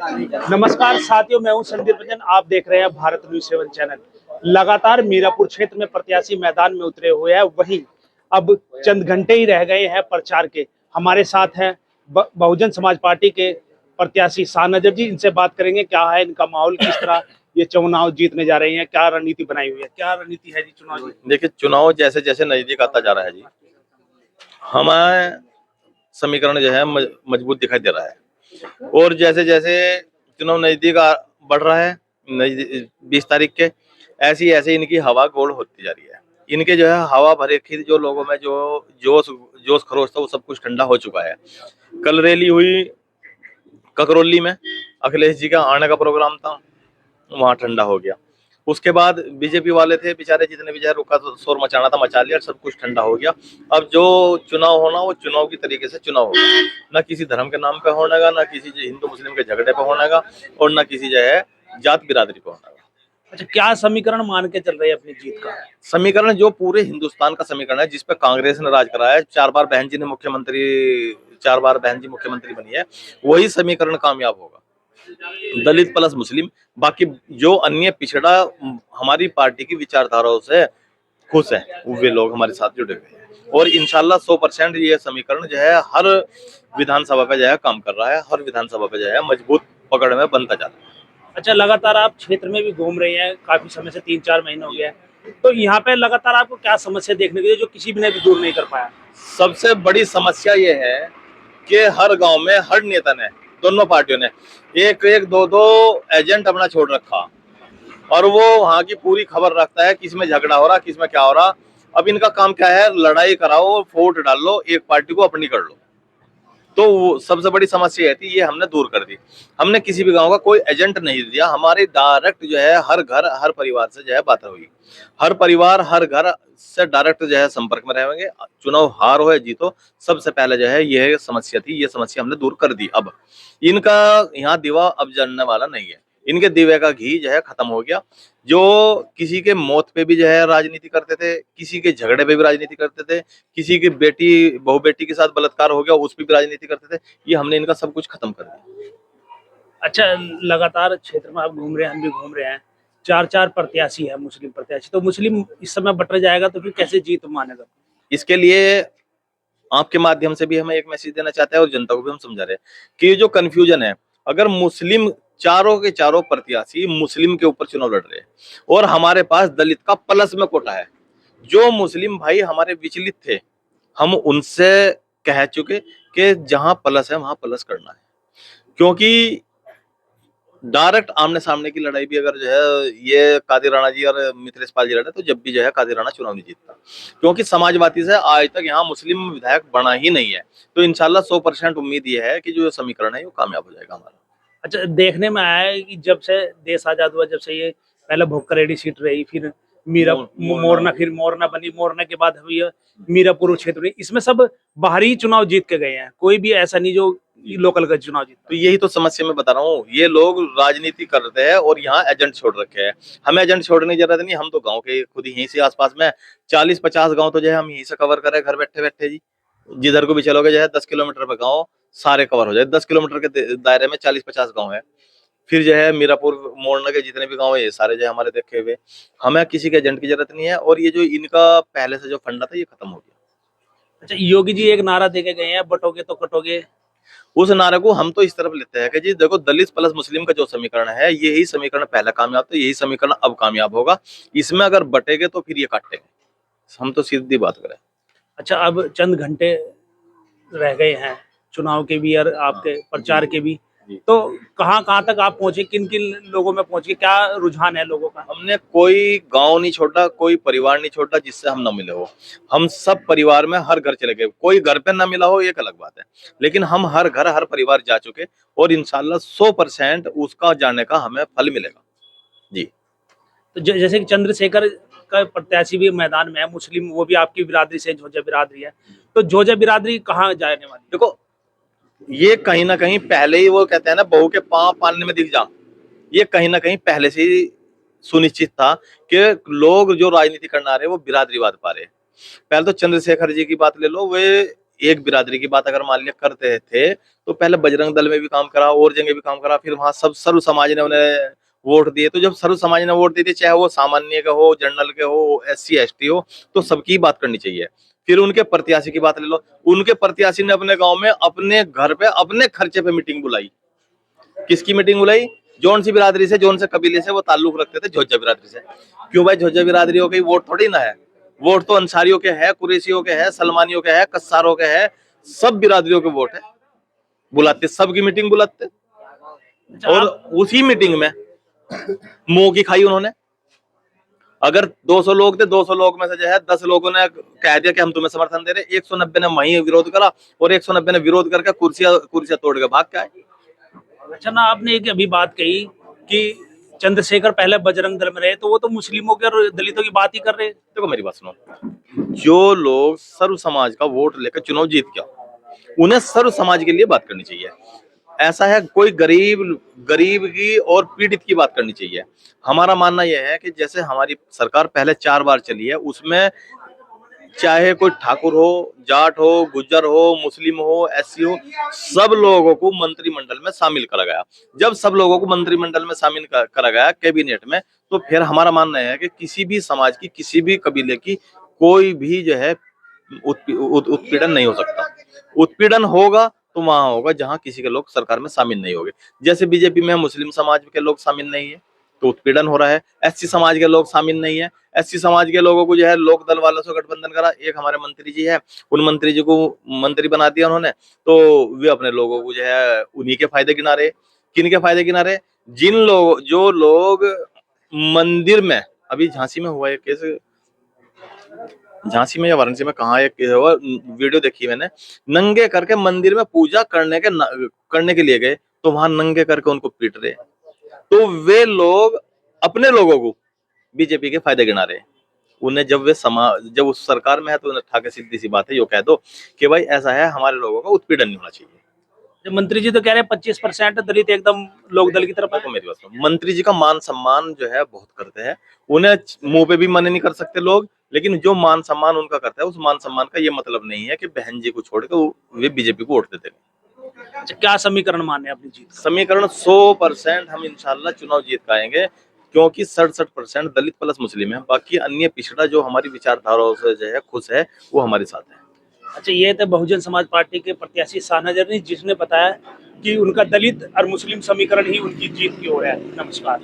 नमस्कार साथियों, मैं हूं संदीप रंजन। आप देख रहे हैं भारत न्यूज 7 चैनल। लगातार मीरापुर क्षेत्र में प्रत्याशी मैदान में उतरे हुए हैं। वहीं अब चंद घंटे ही रह गए हैं प्रचार के। हमारे साथ हैं बहुजन समाज पार्टी के प्रत्याशी शाह नजर जी। इनसे बात करेंगे क्या है इनका माहौल, किस तरह ये चुनाव जीतने जा रहे हैं, क्या रणनीति बनाई हुई है, क्या रणनीति है जी चुनाव जी। देखिए, चुनाव जैसे जैसे नजदीक आता जा रहा है जी, हमारा समीकरण जो है मजबूत दिखाई दे रहा है। और जैसे जैसे चुनाव नजदीक बढ़ रहा है, 20 तारीख के, ऐसी ऐसे इनकी हवा गोल होती जा रही है। इनके जो है हवा भरे खीर जो लोगों में जो जोश जोश खरोश था वो सब कुछ ठंडा हो चुका है। कल रैली हुई ककरौली में, अखिलेश जी का आने का प्रोग्राम था, वहां ठंडा हो गया। उसके बाद बीजेपी वाले थे बेचारे, जितने भी चाहे रुका तो शोर मचाना था मचा लिया, सब कुछ ठंडा हो गया। अब जो चुनाव होना वो चुनाव की तरीके से चुनाव होगा, ना किसी धर्म के नाम पे होनेगा, ना किसी हिंदू मुस्लिम के झगड़े पे होनेगा, और ना किसी जो है जात बिरादरी पे होनेगा। अच्छा, क्या समीकरण मान के चल रहे हैं अपनी जीत का? समीकरण जो पूरे हिंदुस्तान का समीकरण है, जिसपे कांग्रेस ने राज कराया है, 4 बार बहन जी मुख्यमंत्री बनी है, वही समीकरण कामयाब होगा। दलित प्लस मुस्लिम, बाकी जो अन्य पिछड़ा हमारी पार्टी की विचारधाराओं से खुश है वे लोग हमारे साथ जुड़े हुए हैं। और इंशाल्लाह 100% ये समीकरण जो है हर विधानसभा पे जो है काम कर रहा है, हर विधानसभा पे जो है मजबूत पकड़ में बनता जा रहा है। अच्छा, लगातार आप क्षेत्र में भी घूम रहे हैं, काफी समय से 3-4 महीने हो गया है, तो यहाँ पे लगातार आपको क्या समस्या देखने को मिली जो किसी भी ने भी दूर नहीं कर पाया? सबसे बड़ी समस्या ये है कि हर गांव में हर नेता ने, दोनों पार्टियों ने एक एक दो दो एजेंट अपना छोड़ रखा, और वो वहां की पूरी खबर रखता है किस में झगड़ा हो रहा, किस में क्या हो रहा। अब इनका काम क्या है, लड़ाई कराओ, वोट डाल लो, एक पार्टी को अपनी कर लो। तो सबसे बड़ी समस्या है थी, ये हमने दूर कर दी। हमने किसी भी गांव का कोई एजेंट नहीं दिया, हमारी डायरेक्ट जो है हर घर हर परिवार से जो है बात हुई। हर परिवार हर घर से डायरेक्ट जो है संपर्क में रहेंगे। चुनाव हार हो या जीतो, सबसे पहले जो है ये समस्या थी, ये समस्या हमने दूर कर दी। अब इनका यहाँ दीवा अब जलने वाला नहीं है, इनके दीवे का घी जो है खत्म हो गया। जो किसी के मौत पे भी जो है राजनीति करते थे, किसी के झगड़े पे भी राजनीति करते थे, किसी की बेटी बहू बेटी के साथ बलात्कार हो गया उस पर भी राजनीति करते थे, ये हमने इनका सब कुछ खत्म कर दिया। अच्छा, लगातार क्षेत्र में आप घूम रहे हैं, हम भी घूम रहे हैं। 4-4 प्रत्याशी है, मुस्लिम प्रत्याशी। तो मुस्लिम इस समय बट जाएगा तो फिर कैसे जीत मानेगा? इसके लिए आपके माध्यम से भी हमें एक मैसेज देना चाहते हैं और जनता को भी हम समझा रहे हैं कि ये जो कंफ्यूजन है, अगर मुस्लिम चारों के चारों प्रत्याशी मुस्लिम के ऊपर चुनाव लड़ रहे हैं और हमारे पास दलित का प्लस में कोटा है, जो मुस्लिम भाई हमारे विचलित थे, हम उनसे कह चुके कि जहां प्लस है वहां प्लस करना है। क्योंकि डायरेक्ट आमने सामने की लड़ाई भी अगर जो है ये कादिर राणा जी और मिथिलेश पाल जी लड़े, तो जब भी जो है कादिर राणा चुनाव नहीं जीतता, क्योंकि समाजवादी से आज तक यहाँ मुस्लिम विधायक बना ही नहीं है। तो इंशाल्लाह 100% उम्मीद ये है कि जो समीकरण है वो कामयाब हो जाएगा हमारा। अच्छा, देखने में आया है कि जब से देश आजाद हुआ, जब से ये पहले भोकरेडी सीट रही, फिर मोरना, फिर मोरना बनी, मोरना के बाद हुई मीरापुर क्षेत्र रही, इसमें सब बाहरी चुनाव जीत के गए हैं, कोई भी ऐसा नहीं जो लोकल का चुनाव जीता। तो यही तो समस्या मैं बता रहा हूँ, ये लोग राजनीति करते हैं और यहाँ एजेंट छोड़ रखे हैं। हमें एजेंट छोड़ने की जरूरत नहीं, हम तो गाँव के खुद यहीं से आसपास में 40-50 गाँव तो जो है हम यहीं से कवर करें घर बैठे बैठे जी। जिधर को भी चलोगे जो है 10 किलोमीटर पे गाँव सारे कवर हो जाए। 10 किलोमीटर के दायरे में 40-50 गाँव है। फिर जो है मीरापुर मोड़ना के जितने भी गाँव है ये सारे जो है हमारे देखे हुए। हमें किसी के एजेंट की जरूरत नहीं है, और ये जो इनका पहले से जो फंडा था ये खत्म हो गया। अच्छा, योगी जी एक नारा देके गए हैं, बटोगे तो कटोगे। उस नारे को हम तो इस तरफ लेते हैं कि जी देखो, दलित प्लस मुस्लिम का जो समीकरण है यही समीकरण पहला कामयाब था, यही समीकरण अब कामयाब होगा। इसमें अगर बटेगे तो फिर ये काटेंगे, हम तो सीधी बात करें। अच्छा, अब चंद घंटे रह गए हैं चुनाव के भी और आपके प्रचार के भी, तो कहाँ कहाँ तक आप पहुंचे, किन किन लोगों में पहुंचे, क्या रुझान है लोगों का? हमने कोई गांव नहीं छोड़ा, कोई परिवार नहीं छोड़ा जिससे हम ना मिले हो। हम सब परिवार में हर घर चले गए, कोई घर पे ना मिला हो एक अलग बात है, लेकिन हम हर घर हर परिवार जा चुके, और इंशाल्लाह 100% उसका जाने का हमें फल मिलेगा जी। तो जैसे कि चंद्रशेखर का प्रत्याशी भी मैदान में है, मुस्लिम, वो भी आपकी बिरादरी से, जोजा बिरादरी है, तो जोजा बिरादरी कहाँ जाने वाली? देखो, ये कहीं ना कहीं पहले ही वो कहते हैं ना, बहू के पाँव पालने में दिख जा, ये कहीं ना कहीं पहले से ही सुनिश्चित था कि लोग जो राजनीति करना रहे वो बिरादरीवाद पा रहे। पहले तो चंद्रशेखर जी की बात ले लो, वे एक बिरादरी की बात अगर मान लिया करते थे तो पहले बजरंग दल में भी काम करा और जगह भी काम करा, फिर वहां सब सर्व समाज ने उन्हें वोट दिए। तो जब सर्व समाज ने वोट दिए, चाहे वो सामान्य का हो, जनरल के हो, SC ST हो, तो सबकी बात करनी चाहिए। फिर उनके प्रत्याशी की बात ले लो, उनके प्रत्याशी ने अपने गांव में अपने घर पे अपने खर्चे पे मीटिंग बुलाई। किसकी मीटिंग बुलाई? जौन सी बिरादरी से, जौन से कबीले से वो ताल्लुक रखते थे, झोझा बिरादरी से। क्यों भाई? झोझा बिरादरियों के वोट थोड़ी ना है, वोट तो अंसारियों के है, कुरैशियों के है, सलमानियों के है, कस्सारों के है, सब बिरादरियों के वोट है। बुलाते, सबकी मीटिंग बुलाते, और उसी मीटिंग में मुंह की खाई उन्होंने। अगर 200 लोग थे, 200 लोग में से जो है 10 लोगों ने कह दिया कि हम तुम्हें समर्थन दे रहे, 190 ने वहीं विरोध करा, और 190 ने विरोध करके कुर्सियां तोड़ के भाग के आए। अच्छा ना, आपने एक अभी बात कही कि चंद्रशेखर पहले बजरंग दल में रहे, तो वो तो मुस्लिमों के और दलितों की बात ही कर रहे हैं। देखो मेरी बात सुनो, जो लोग सर्व समाज का वोट लेकर चुनाव जीत गया, उन्हें सर्व समाज के लिए बात करनी चाहिए। ऐसा है, कोई गरीब की और पीड़ित की बात करनी चाहिए। हमारा मानना यह है कि जैसे हमारी सरकार पहले 4 बार चली है, उसमें चाहे कोई ठाकुर हो, जाट हो, गुज्जर हो, मुस्लिम हो, SC हो, सब लोगों को मंत्रिमंडल में शामिल करा गया। जब सब लोगों को मंत्रिमंडल में शामिल करा गया कैबिनेट में, तो फिर हमारा मानना है कि किसी भी समाज की, किसी भी कबीले की कोई भी जो है उत्पीड़न नहीं हो सकता। उत्पीड़न होगा तो वहां होगा जहां किसी के लोग सरकार में शामिल नहीं होंगे। जैसे बीजेपी में मुस्लिम समाज के लोग शामिल नहीं है तो उत्पीड़न हो रहा है, SC समाज के लोग शामिल नहीं है, SC समाज के लोगों को जो है लोक दल वालों से गठबंधन करा। एक हमारे मंत्री जी है, उन मंत्री जी को मंत्री बना दिया उन्होंने, तो वे अपने लोगों को जो है उन्हीं के फायदे गिना रहे। किन के फायदे गिना रहे? जो लोग मंदिर में, अभी झांसी में हुआ है केस, झांसी में या वाराणसी में, कहा एक वीडियो देखी मैंने, नंगे करके मंदिर में पूजा करने के लिए गए, तो वहां नंगे करके उनको पीट रहे। तो वे लोग अपने लोगों को बीजेपी के फायदे गिना रहे। उन्हें जब उस सरकार में है तो उन्हें ठाके सीधी सी बात है, यो कह दो कि भाई ऐसा है, हमारे लोगों का उत्पीड़न नहीं होना चाहिए। जब मंत्री जी तो कह रहे हैं 25% दलित एकदम लोक दल की तरफ है। मेरी बात सुनो, मंत्री जी का मान सम्मान जो है बहुत करते हैं, उन्हें मुंह पे भी मना नहीं कर सकते लोग, लेकिन जो मान सम्मान उनका करता है, उस मान सम्मान का ये मतलब नहीं है कि बहन जी को छोड़ के वे बीजेपी को वोट देते हैं। अच्छा, क्या समीकरण माने अपनी जीत का? समीकरण 100% हम इंशाल्लाह चुनाव जीत पाएंगे, क्योंकि 67% दलित प्लस मुस्लिम है, बाकी अन्य पिछड़ा जो हमारी विचारधाराओं से जो है खुश है, वो हमारे साथ है। अच्छा, ये थे बहुजन समाज पार्टी के प्रत्याशी शाहनवाज जरनी, जिसने बताया कि उनका दलित और मुस्लिम समीकरण ही उनकी जीत की ओर है। नमस्कार।